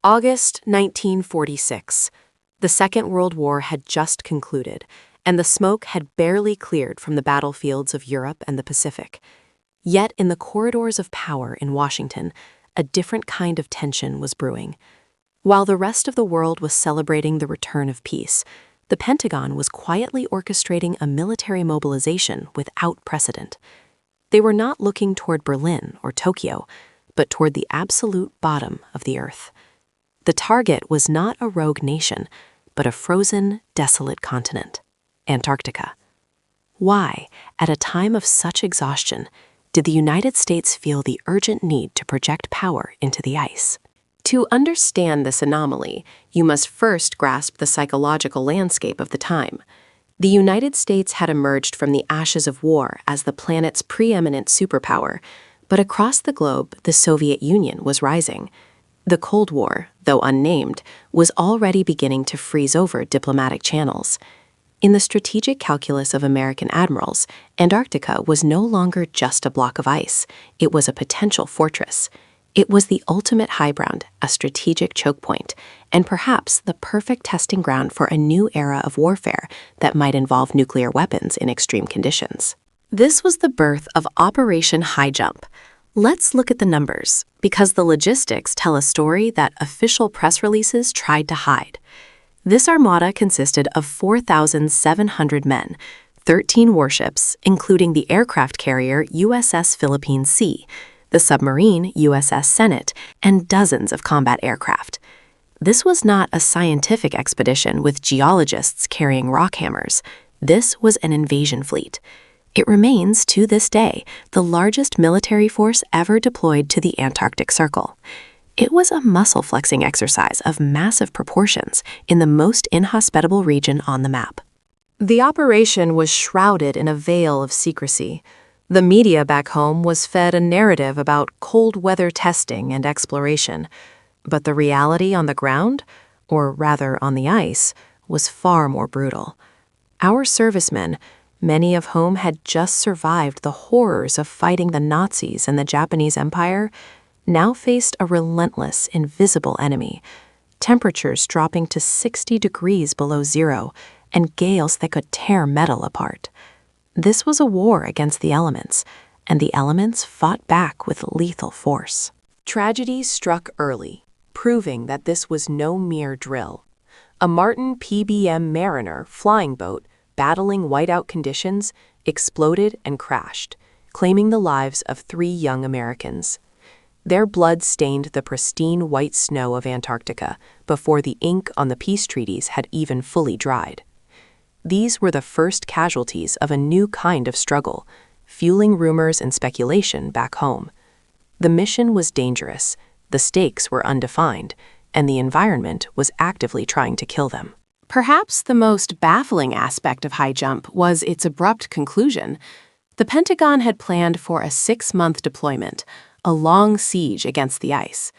August 1946. The Second World War had just concluded, and the smoke had barely cleared from the battlefields of Europe and the Pacific. Yet in the corridors of power in Washington, a different kind of tension was brewing. While the rest of the world was celebrating the return of peace, the Pentagon was quietly orchestrating a military mobilization without precedent. They were not looking toward Berlin or Tokyo, but toward the absolute bottom of the earth. The target was not a rogue nation, but a frozen, desolate continent, Antarctica. Why, at a time of such exhaustion, did the United States feel the urgent need to project power into the ice? To understand this anomaly, you must first grasp the psychological landscape of the time. The United States had emerged from the ashes of war as the planet's preeminent superpower, but across the globe, the Soviet Union was rising. The Cold War, though unnamed, was already beginning to freeze over diplomatic channels. In the strategic calculus of American admirals, Antarctica was no longer just a block of ice. It was a potential fortress. It was the ultimate high ground, a strategic choke point, and perhaps the perfect testing ground for a new era of warfare that might involve nuclear weapons in extreme conditions. This was the birth of Operation Highjump. Let's look at the numbers, because the logistics tell a story that official press releases tried to hide. This armada consisted of 4,700 men, 13 warships, including the aircraft carrier USS Philippine Sea, the submarine USS Senate, and dozens of combat aircraft. This was not a scientific expedition with geologists carrying rock hammers. This was an invasion fleet. It remains, to this day, the largest military force ever deployed to the Antarctic Circle. It was a muscle-flexing exercise of massive proportions in the most inhospitable region on the map. The operation was shrouded in a veil of secrecy. The media back home was fed a narrative about cold weather testing and exploration, but the reality on the ground, or rather on the ice, was far more brutal. Our servicemen, many of whom had just survived the horrors of fighting the Nazis and the Japanese Empire, now faced a relentless, invisible enemy, temperatures dropping to 60 degrees below zero, and gales that could tear metal apart. This was a war against the elements, and the elements fought back with lethal force. Tragedy struck early, proving that this was no mere drill. A Martin PBM Mariner flying boat, battling whiteout conditions, exploded and crashed, claiming the lives of 3 young Americans. Their blood stained the pristine white snow of Antarctica before the ink on the peace treaties had even fully dried. These were the first casualties of a new kind of struggle, fueling rumors and speculation back home. The mission was dangerous, the stakes were undefined, and the environment was actively trying to kill them. Perhaps the most baffling aspect of Highjump was its abrupt conclusion. The Pentagon had planned for a 6-month deployment, a long siege against the ice.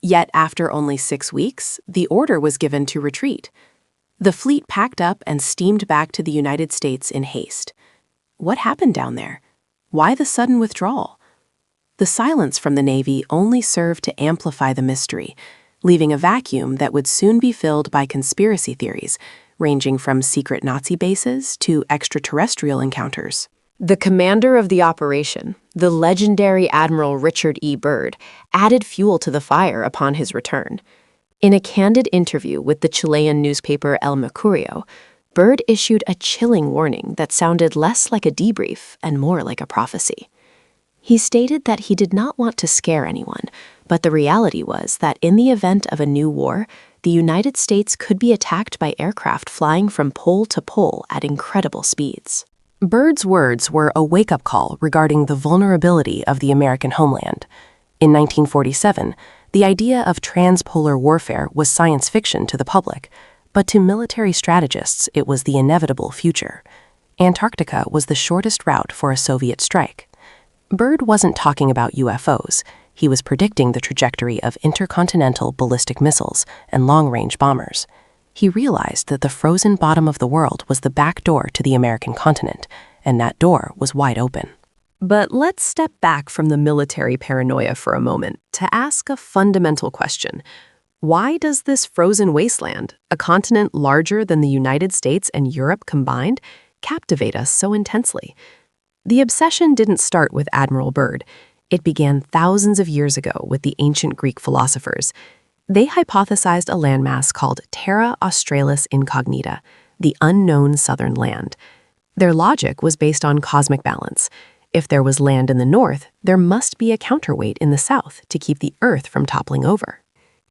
Yet after only 6 weeks, the order was given to retreat. The fleet packed up and steamed back to the United States in haste. What happened down there? Why the sudden withdrawal? The silence from the Navy only served to amplify the mystery, leaving a vacuum that would soon be filled by conspiracy theories, ranging from secret Nazi bases to extraterrestrial encounters. The commander of the operation, the legendary Admiral Richard E. Byrd, added fuel to the fire upon his return. In a candid interview with the Chilean newspaper El Mercurio, Byrd issued a chilling warning that sounded less like a debrief and more like a prophecy. He stated that he did not want to scare anyone, but the reality was that in the event of a new war, the United States could be attacked by aircraft flying from pole to pole at incredible speeds. Byrd's words were a wake-up call regarding the vulnerability of the American homeland. In 1947, the idea of transpolar warfare was science fiction to the public, but to military strategists it was the inevitable future. Antarctica was the shortest route for a Soviet strike. Byrd wasn't talking about UFOs. He was predicting the trajectory of intercontinental ballistic missiles and long-range bombers. He realized that the frozen bottom of the world was the back door to the American continent, and that door was wide open. But let's step back from the military paranoia for a moment to ask a fundamental question. Why does this frozen wasteland, a continent larger than the United States and Europe combined, captivate us so intensely? The obsession didn't start with Admiral Byrd. It began thousands of years ago with the ancient Greek philosophers. They hypothesized a landmass called Terra Australis Incognita, the unknown southern land. Their logic was based on cosmic balance. If there was land in the north, there must be a counterweight in the south to keep the Earth from toppling over.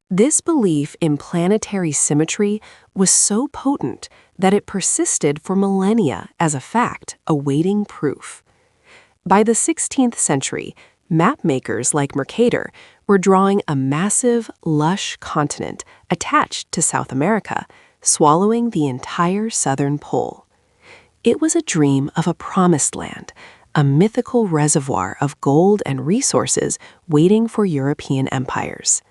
This belief in planetary symmetry was so potent that it persisted for millennia as a fact, awaiting proof. By the 16th century, mapmakers like Mercator were drawing a massive, lush continent attached to South America, swallowing the entire southern pole. It was a dream of a promised land, a mythical reservoir of gold and resources waiting for European empires.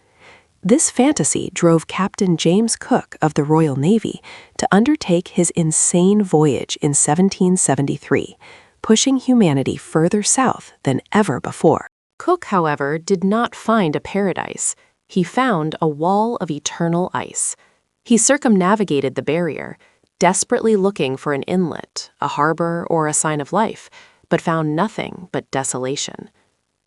This fantasy drove Captain James Cook of the Royal Navy to undertake his insane voyage in 1773, pushing humanity further south than ever before. Cook, however, did not find a paradise. He found a wall of eternal ice. He circumnavigated the barrier, desperately looking for an inlet, a harbor, or a sign of life, but found nothing but desolation.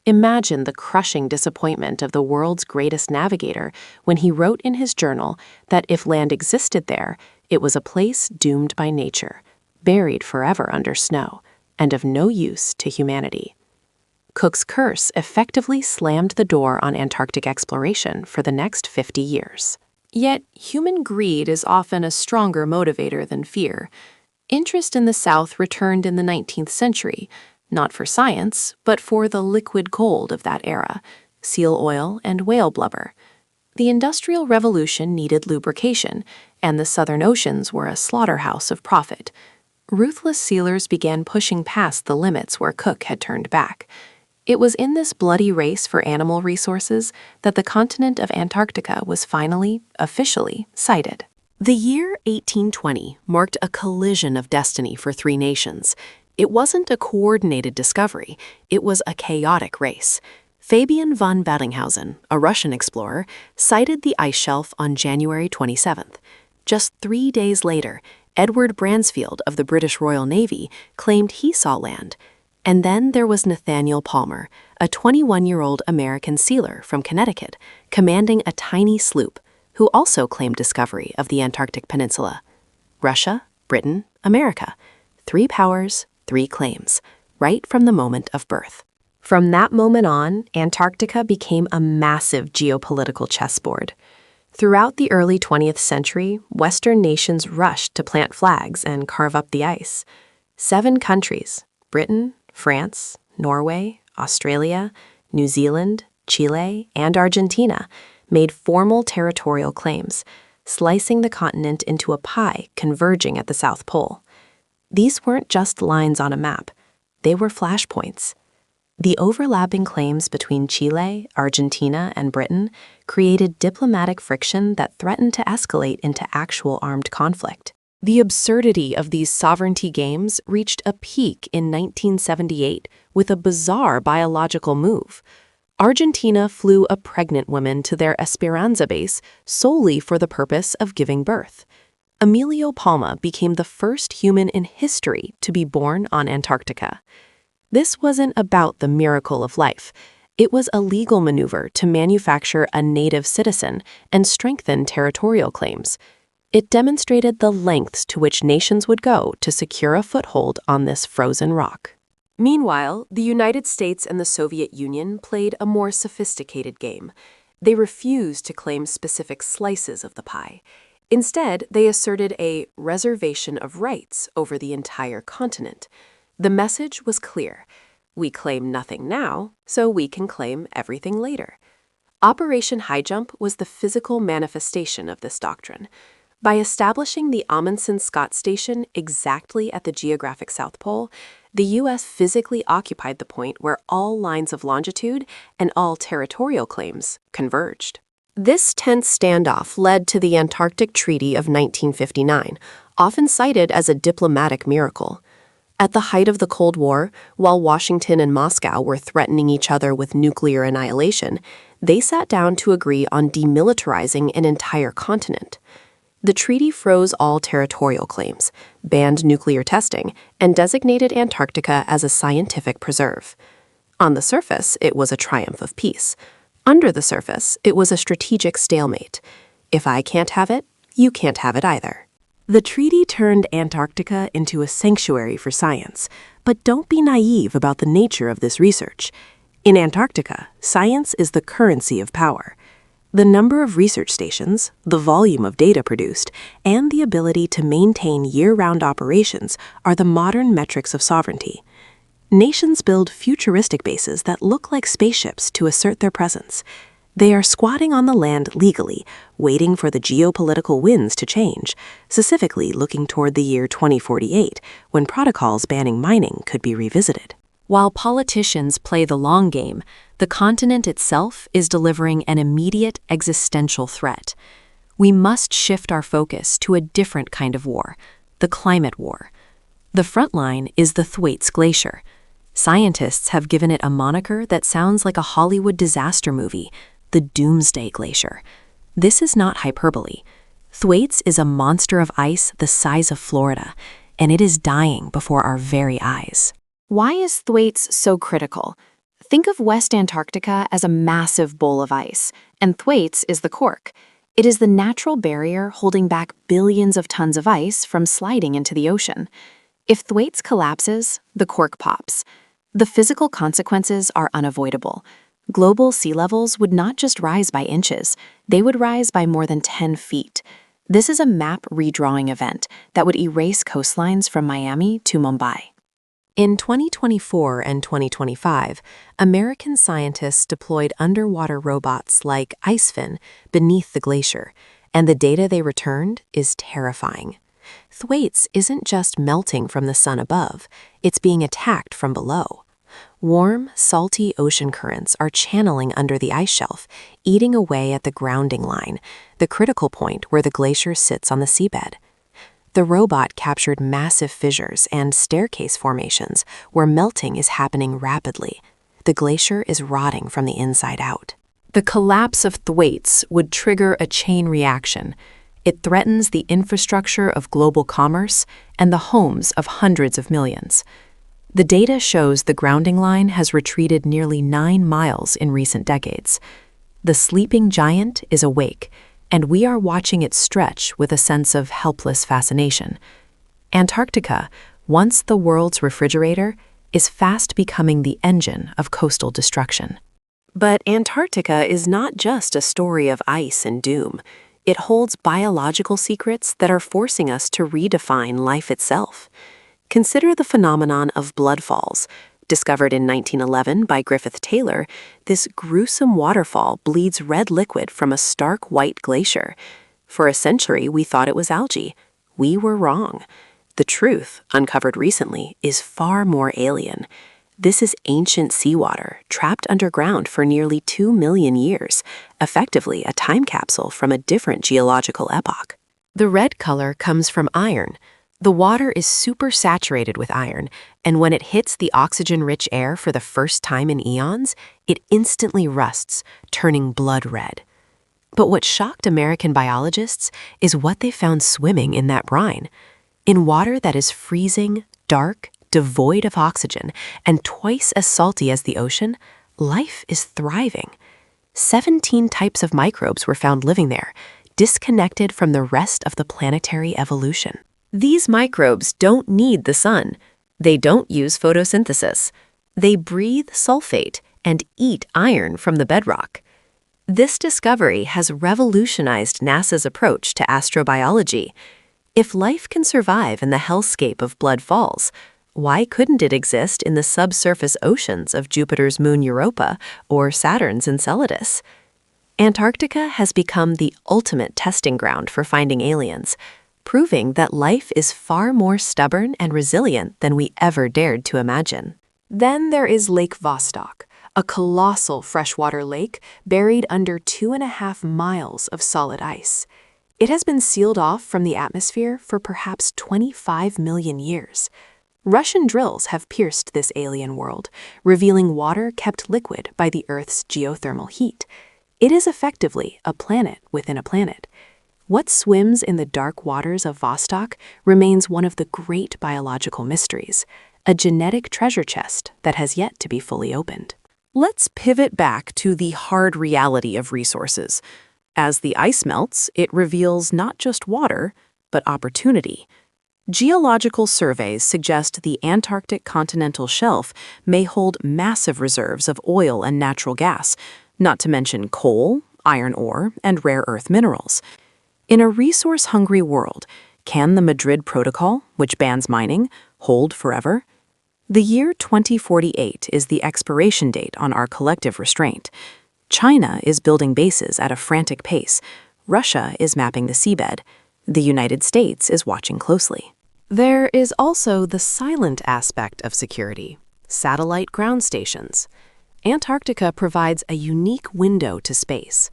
Imagine the crushing disappointment of the world's greatest navigator when he wrote in his journal that if land existed there, it was a place doomed by nature, buried forever under snow, and of no use to humanity. Cook's curse effectively slammed the door on Antarctic exploration for the next 50 years. Yet, human greed is often a stronger motivator than fear. Interest in the South returned in the 19th century, not for science, but for the liquid gold of that era, seal oil and whale blubber. The Industrial Revolution needed lubrication, and the southern oceans were a slaughterhouse of profit. Ruthless sealers began pushing past the limits where Cook had turned back. It was in this bloody race for animal resources that the continent of Antarctica was finally, officially, sighted. The year 1820 marked a collision of destiny for three nations. It wasn't a coordinated discovery, it was a chaotic race. Fabian von Bettinghausen, a Russian explorer, sighted the ice shelf on January 27th. Just 3 days later, Edward Bransfield of the British Royal Navy claimed he saw land. And then there was Nathaniel Palmer, a 21-year-old American sealer from Connecticut, commanding a tiny sloop, who also claimed discovery of the Antarctic Peninsula. Russia, Britain, America. 3 powers, 3 claims, right from the moment of birth. From that moment on, Antarctica became a massive geopolitical chessboard. Throughout the early 20th century, Western nations rushed to plant flags and carve up the ice. 7 countries, Britain, France, Norway, Australia, New Zealand, Chile, and Argentina, made formal territorial claims, slicing the continent into a pie converging at the South Pole. These weren't just lines on a map. They were flashpoints. The overlapping claims between Chile, Argentina, and Britain created diplomatic friction that threatened to escalate into actual armed conflict. The absurdity of these sovereignty games reached a peak in 1978 with a bizarre biological move. Argentina flew a pregnant woman to their Esperanza base solely for the purpose of giving birth. Emilio Palma became the first human in history to be born on Antarctica. This wasn't about the miracle of life. It was a legal maneuver to manufacture a native citizen and strengthen territorial claims. It demonstrated the lengths to which nations would go to secure a foothold on this frozen rock. Meanwhile, the United States and the Soviet Union played a more sophisticated game. They refused to claim specific slices of the pie. Instead, they asserted a reservation of rights over the entire continent. The message was clear. We claim nothing now, so we can claim everything later. Operation Highjump was the physical manifestation of this doctrine. By establishing the Amundsen-Scott Station exactly at the geographic South Pole, the U.S. physically occupied the point where all lines of longitude and all territorial claims converged. This tense standoff led to the Antarctic Treaty of 1959, often cited as a diplomatic miracle. At the height of the Cold War, while Washington and Moscow were threatening each other with nuclear annihilation, they sat down to agree on demilitarizing an entire continent. The treaty froze all territorial claims, banned nuclear testing, and designated Antarctica as a scientific preserve. On the surface, it was a triumph of peace. Under the surface, it was a strategic stalemate. If I can't have it, you can't have it either. The treaty turned Antarctica into a sanctuary for science, but don't be naive about the nature of this research. In Antarctica, science is the currency of power. The number of research stations, the volume of data produced, and the ability to maintain year-round operations are the modern metrics of sovereignty. Nations build futuristic bases that look like spaceships to assert their presence. They are squatting on the land legally, waiting for the geopolitical winds to change, specifically looking toward the year 2048, when protocols banning mining could be revisited. While politicians play the long game, the continent itself is delivering an immediate existential threat. We must shift our focus to a different kind of war, the climate war. The front line is the Thwaites Glacier. Scientists have given it a moniker that sounds like a Hollywood disaster movie, the Doomsday Glacier. This is not hyperbole. Thwaites is a monster of ice the size of Florida, and it is dying before our very eyes. Why is Thwaites so critical? Think of West Antarctica as a massive bowl of ice, and Thwaites is the cork. It is the natural barrier holding back billions of tons of ice from sliding into the ocean. If Thwaites collapses, the cork pops. The physical consequences are unavoidable. Global sea levels would not just rise by inches, they would rise by more than 10 feet. This is a map redrawing event that would erase coastlines from Miami to Mumbai. In 2024 and 2025, American scientists deployed underwater robots like IceFin beneath the glacier, and the data they returned is terrifying. Thwaites isn't just melting from the sun above, it's being attacked from below. Warm, salty ocean currents are channeling under the ice shelf, eating away at the grounding line, the critical point where the glacier sits on the seabed. The robot captured massive fissures and staircase formations where melting is happening rapidly. The glacier is rotting from the inside out. The collapse of Thwaites would trigger a chain reaction. It threatens the infrastructure of global commerce and the homes of hundreds of millions. The data shows the grounding line has retreated nearly 9 miles in recent decades. The sleeping giant is awake, and we are watching it stretch with a sense of helpless fascination. Antarctica, once the world's refrigerator, is fast becoming the engine of coastal destruction. But Antarctica is not just a story of ice and doom. It holds biological secrets that are forcing us to redefine life itself. Consider the phenomenon of blood falls. Discovered in 1911 by Griffith Taylor, this gruesome waterfall bleeds red liquid from a stark white glacier. For a century, we thought it was algae. We were wrong. The truth, uncovered recently, is far more alien. This is ancient seawater, trapped underground for nearly 2 million years, effectively a time capsule from a different geological epoch. The red color comes from iron. The water is supersaturated with iron, and when it hits the oxygen-rich air for the first time in eons, it instantly rusts, turning blood red. But what shocked American biologists is what they found swimming in that brine. In water that is freezing, dark, devoid of oxygen, and twice as salty as the ocean, life is thriving. 17 types of microbes were found living there, disconnected from the rest of the planetary evolution. These microbes don't need the sun. They don't use photosynthesis. They breathe sulfate and eat iron from the bedrock. This discovery has revolutionized NASA's approach to astrobiology. If life can survive in the hellscape of blood falls, why couldn't it exist in the subsurface oceans of Jupiter's moon Europa or Saturn's Enceladus? Antarctica has become the ultimate testing ground for finding aliens, proving that life is far more stubborn and resilient than we ever dared to imagine. Then there is Lake Vostok, a colossal freshwater lake buried under 2.5 miles of solid ice. It has been sealed off from the atmosphere for perhaps 25 million years. Russian drills have pierced this alien world, revealing water kept liquid by the Earth's geothermal heat. It is effectively a planet within a planet. What swims in the dark waters of Vostok remains one of the great biological mysteries, a genetic treasure chest that has yet to be fully opened. Let's pivot back to the hard reality of resources. As the ice melts, it reveals not just water, but opportunity. Geological surveys suggest the Antarctic continental shelf may hold massive reserves of oil and natural gas, not to mention coal, iron ore, and rare earth minerals. In a resource-hungry world, can the Madrid Protocol, which bans mining, hold forever? The year 2048 is the expiration date on our collective restraint. China is building bases at a frantic pace. Russia is mapping the seabed. The United States is watching closely. There is also the silent aspect of security: satellite ground stations. Antarctica provides a unique window to space.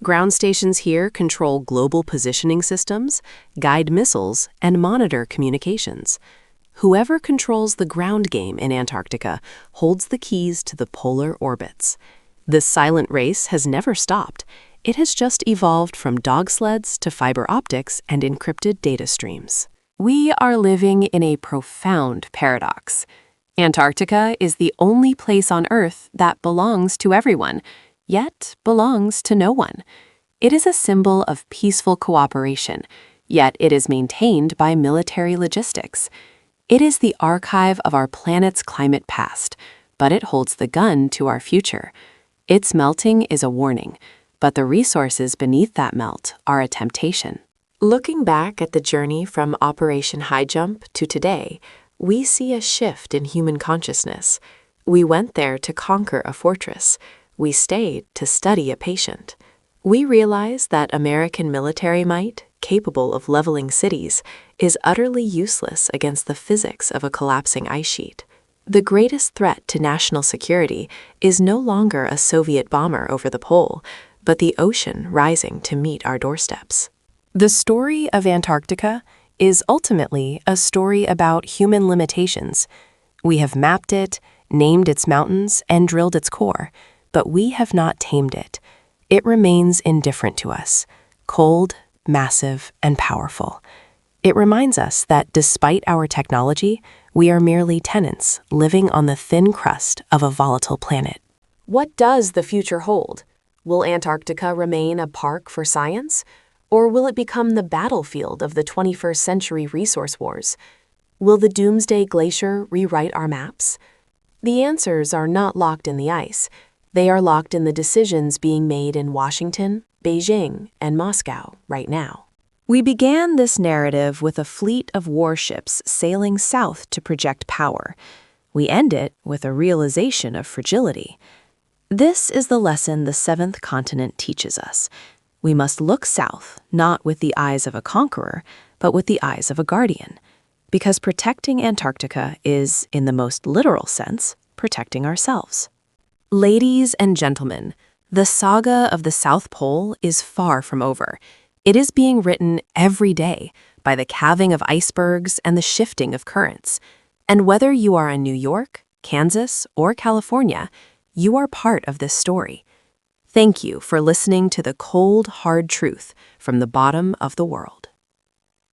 Ground stations here control global positioning systems, guide missiles, and monitor communications. Whoever controls the ground game in Antarctica holds the keys to the polar orbits. This silent race has never stopped. It has just evolved from dog sleds to fiber optics and encrypted data streams. We are living in a profound paradox. Antarctica is the only place on Earth that belongs to everyone, yet belongs to no one. It is a symbol of peaceful cooperation, yet it is maintained by military logistics. It is the archive of our planet's climate past, but it holds the gun to our future. Its melting is a warning, but the resources beneath that melt are a temptation. Looking back at the journey from Operation Highjump to today, we see a shift in human consciousness. We went there to conquer a fortress. We stayed to study a patient. We realize that American military might, capable of leveling cities, is utterly useless against the physics of a collapsing ice sheet. The greatest threat to national security is no longer a Soviet bomber over the pole, but the ocean rising to meet our doorsteps. The story of Antarctica is ultimately a story about human limitations. We have mapped it, named its mountains, and drilled its core, but we have not tamed it. It remains indifferent to us, cold, massive, and powerful. It reminds us that despite our technology, we are merely tenants living on the thin crust of a volatile planet. What does the future hold? Will Antarctica remain a park for science? Or will it become the battlefield of the 21st century resource wars? Will the Doomsday Glacier rewrite our maps? The answers are not locked in the ice. They are locked in the decisions being made in Washington, Beijing, and Moscow right now. We began this narrative with a fleet of warships sailing south to project power. We end it with a realization of fragility. This is the lesson the seventh continent teaches us. We must look south, not with the eyes of a conqueror, but with the eyes of a guardian. Because protecting Antarctica is, in the most literal sense, protecting ourselves. Ladies and gentlemen, the saga of the South Pole is far from over. It is being written every day by the calving of icebergs and the shifting of currents. And whether you are in New York, Kansas, or California, you are part of this story. Thank you for listening to the cold, hard truth from the bottom of the world.